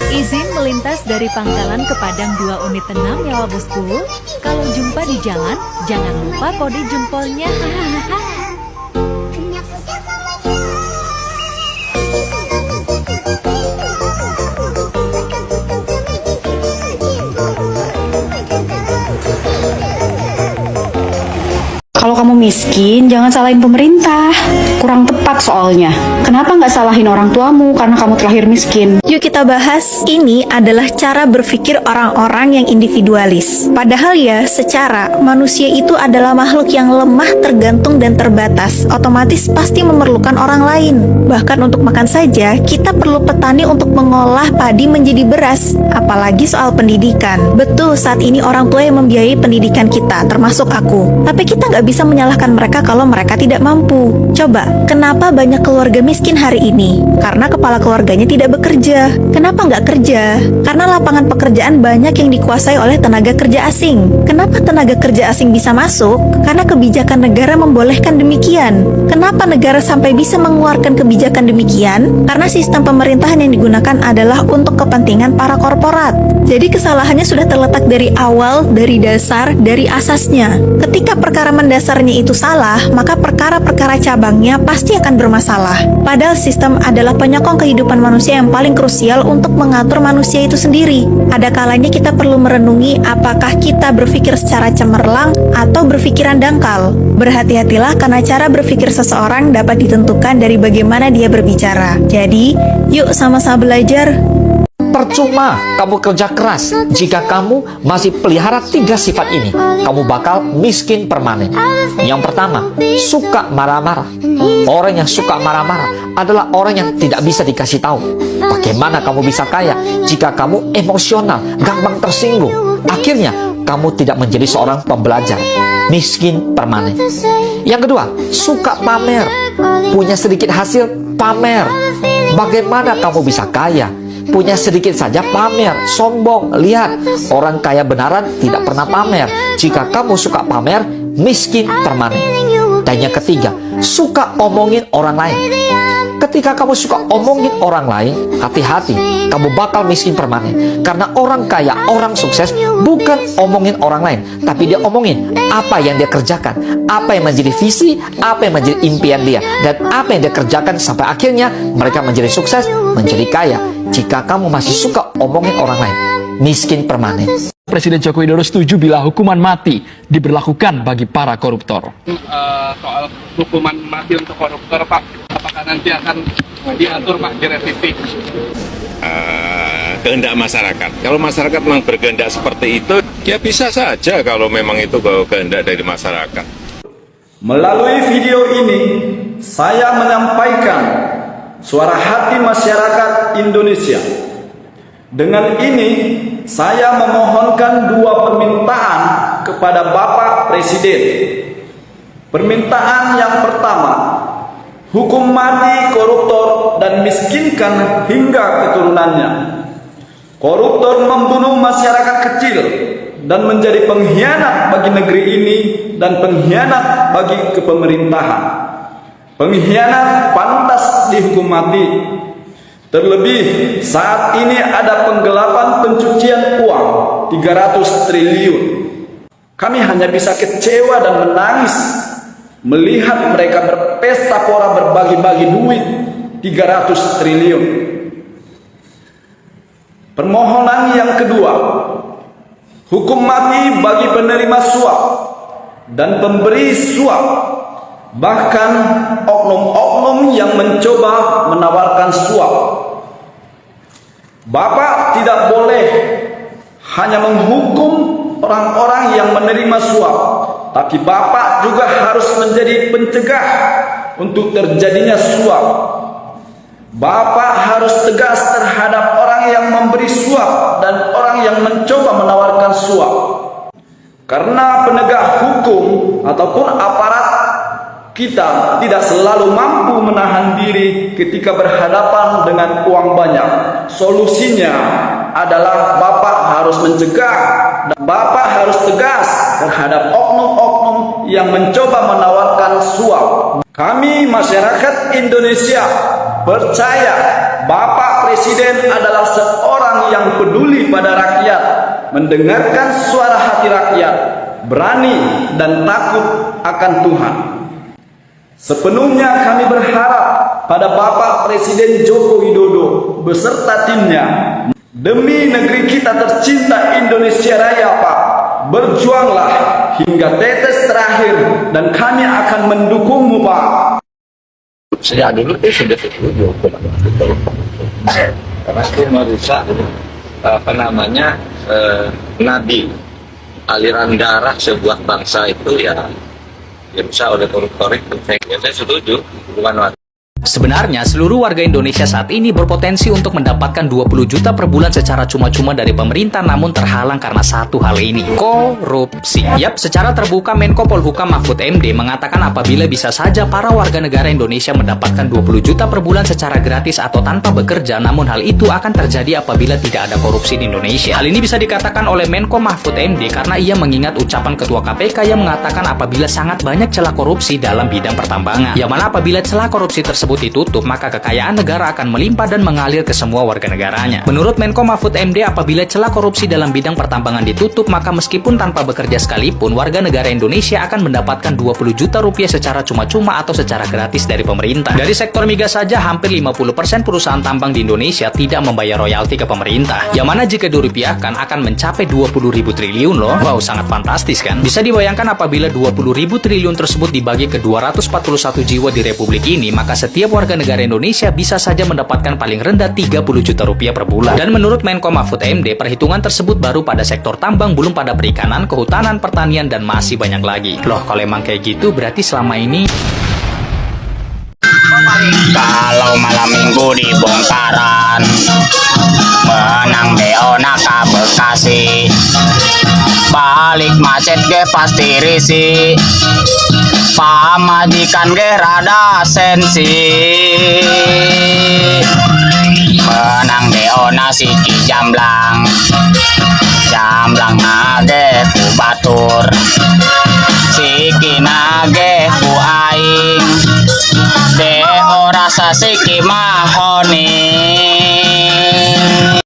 Izin melintas dari Pangkalan ke Padang 2 unit 6 ya bosku. Kalau jumpa di jalan, jangan lupa kode jempolnya. Hahaha. Kalau kamu miskin, jangan salahin pemerintah. Kurang tepat soalnya. Kenapa nggak salahin orang tuamu karena kamu terlahir miskin? Yuk kita bahas, ini adalah cara berpikir orang-orang yang individualis. Padahal ya, secara manusia itu adalah makhluk yang lemah, tergantung dan terbatas. Otomatis pasti memerlukan orang lain. Bahkan untuk makan saja, kita perlu petani untuk mengolah padi menjadi beras. Apalagi soal pendidikan. Betul, saat ini orang tua yang membiayai pendidikan kita, termasuk aku. Tapi kita nggak bisa menyalahkan mereka kalau mereka tidak mampu. Coba, kenapa banyak keluarga miskin hari ini? Karena kepala keluarganya tidak bekerja. Kenapa nggak kerja? Karena lapangan pekerjaan banyak yang dikuasai oleh tenaga kerja asing. Kenapa tenaga kerja asing bisa masuk? Karena kebijakan negara membolehkan demikian. Kenapa negara sampai bisa mengeluarkan kebijakan demikian? Karena sistem pemerintahan yang digunakan adalah untuk kepentingan para korporat. Jadi kesalahannya sudah terletak dari awal, dari dasar, dari asasnya. Ketika perkara mendasarnya itu salah, maka perkara-perkara cabangnya pasti akan bermasalah. Padahal sistem adalah penyokong kehidupan manusia yang paling krusial untuk mengatur manusia itu sendiri. Ada kalanya kita perlu merenungi apakah kita berpikir secara cemerlang atau berpikiran dangkal. Berhati-hatilah karena cara berpikir seseorang dapat ditentukan dari bagaimana dia berbicara. Jadi, yuk sama-sama belajar. Percuma kamu kerja keras jika kamu masih pelihara 3 sifat ini. Kamu bakal miskin permanen. Yang pertama, suka marah-marah. Orang yang suka marah-marah adalah orang yang tidak bisa dikasih tahu. Bagaimana kamu bisa kaya jika kamu emosional, gampang tersinggung? Akhirnya, kamu tidak menjadi seorang pembelajar. Miskin permanen. Yang kedua, suka pamer. Punya sedikit hasil, pamer. Bagaimana kamu bisa kaya? Punya sedikit saja pamer, sombong. Lihat, orang kaya benaran tidak pernah pamer. Jika kamu suka pamer, miskin permanen. Dan yang ketiga, suka omongin orang lain. Ketika kamu suka omongin orang lain, hati-hati, kamu bakal miskin permanen. Karena orang kaya, orang sukses, bukan omongin orang lain, tapi dia omongin apa yang dia kerjakan, apa yang menjadi visi, apa yang menjadi impian dia, dan apa yang dia kerjakan sampai akhirnya mereka menjadi sukses, menjadi kaya. Jika kamu masih suka omongin orang lain, miskin permanen. Presiden Joko Widodo setuju bila hukuman mati diberlakukan bagi para koruptor. Soal hukuman mati untuk koruptor, Pak, apakah nanti akan diatur, Pak, direvisi? Kehendak masyarakat. Kalau masyarakat memang berkehendak seperti itu, ya bisa saja kalau memang itu kehendak dari masyarakat. Melalui video ini, saya menyampaikan suara hati masyarakat Indonesia. Dengan ini, saya memohonkan 2 permintaan kepada Bapak Presiden. Permintaan yang pertama, hukum mati koruptor dan miskinkan hingga keturunannya. Koruptor membunuh masyarakat kecil dan menjadi pengkhianat bagi negeri ini dan pengkhianat bagi kepemerintahan. Pengkhianat pantas dihukum mati. Terlebih saat ini ada penggelapan pencucian uang 300 triliun. Kami hanya bisa kecewa dan menangis melihat mereka berpesta pora berbagi-bagi duit 300 triliun. Permohonan yang kedua, hukum mati bagi penerima suap dan pemberi suap, bahkan oknum-oknum yang mencoba menawarkan suap. Bapak tidak boleh hanya menghukum orang-orang yang menerima suap, tapi Bapak juga harus menjadi pencegah untuk terjadinya suap. Bapak harus tegas terhadap orang yang memberi suap dan orang yang mencoba menawarkan suap. Karena penegak hukum ataupun aparat kita tidak selalu mampu menahan diri ketika berhadapan dengan uang banyak. Solusinya adalah Bapak harus mencegah dan Bapak harus tegas terhadap oknum-oknum yang mencoba menawarkan suap. Kami masyarakat Indonesia percaya Bapak Presiden adalah seorang yang peduli pada rakyat, mendengarkan suara hati rakyat, berani dan takut akan Tuhan. Sepenuhnya kami berharap pada Bapak Presiden Joko Widodo beserta timnya. Demi negeri kita tercinta Indonesia Raya, Pak, berjuanglah hingga tetes terakhir dan kami akan mendukungmu, Pak. Sejak dulu itu sudah setuju karena itu merusak nadi aliran darah sebuah bangsa itu ya dirusak oleh koruptor itu. Saya setuju, bukan. Sebenarnya, seluruh warga Indonesia saat ini berpotensi untuk mendapatkan 20 juta per bulan secara cuma-cuma dari pemerintah, namun terhalang karena satu hal ini, korupsi. Yap, secara terbuka Menko Polhukam Mahfud MD mengatakan apabila bisa saja para warga negara Indonesia mendapatkan 20 juta per bulan secara gratis atau tanpa bekerja, namun hal itu akan terjadi apabila tidak ada korupsi di Indonesia. Hal ini bisa dikatakan oleh Menko Mahfud MD karena ia mengingat ucapan Ketua KPK yang mengatakan apabila sangat banyak celah korupsi dalam bidang pertambangan, yang mana apabila celah korupsi tersebut ditutup, maka kekayaan negara akan melimpah dan mengalir ke semua warga negaranya. Menurut Menko Mahfud MD, apabila celah korupsi dalam bidang pertambangan ditutup, maka meskipun tanpa bekerja sekalipun, warga negara Indonesia akan mendapatkan 20 juta rupiah secara cuma-cuma atau secara gratis dari pemerintah. Dari sektor migas saja, hampir 50% perusahaan tambang di Indonesia tidak membayar royalti ke pemerintah, yang mana jika dirupiahkan akan mencapai 20.000 triliun loh. Wow, sangat fantastis kan? Bisa dibayangkan apabila 20.000 triliun tersebut dibagi ke 241 jiwa di Republik ini, maka setiap warga negara Indonesia bisa saja mendapatkan paling rendah 30 juta rupiah per bulan. Dan menurut Menko Mahfud MD, perhitungan tersebut baru pada sektor tambang, belum pada perikanan, kehutanan, pertanian, dan masih banyak lagi. Loh, kalau emang kayak gitu, berarti selama ini... Kalau malam minggu di Bongkaran, menang DO Naka Bekasi, balik macet ge pasti risi, pamajikan ge rada sensi, menang DO Nasiki Jamblang, Jamblang nage ku batur, siki nage ku aing, DO rasa siki mahoni.